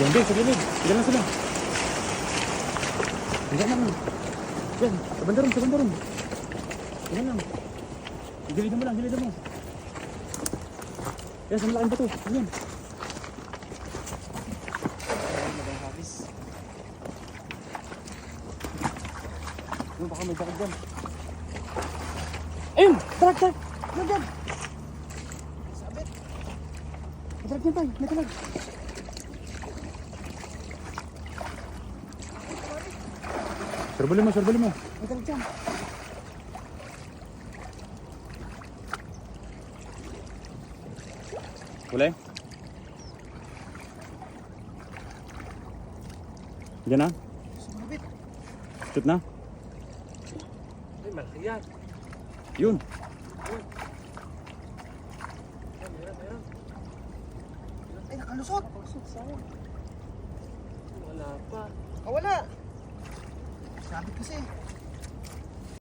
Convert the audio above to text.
Hindi, sa gilid. Diyan lang sila. Diyan lang. Diyan, sa bandaron, sa bandaron. Diyan lang. Gilidan mo lang, gilidan mo. Yan, sa malaking bato. Yan. Ayun, baka may dakad dyan. Ayun! Talag, talag! Yan, yan! Sabit! May talag yan tayo, may talag. Surbulin mo, surbulin mo. May talag dyan. Wala eh. Diyan na? Sumabit. Shoot na? Ay, malaki yan. Yun. Meron. Ay, nakalusot. Nakalusot, sayang. Wala pa. Wala. Sabit kasi.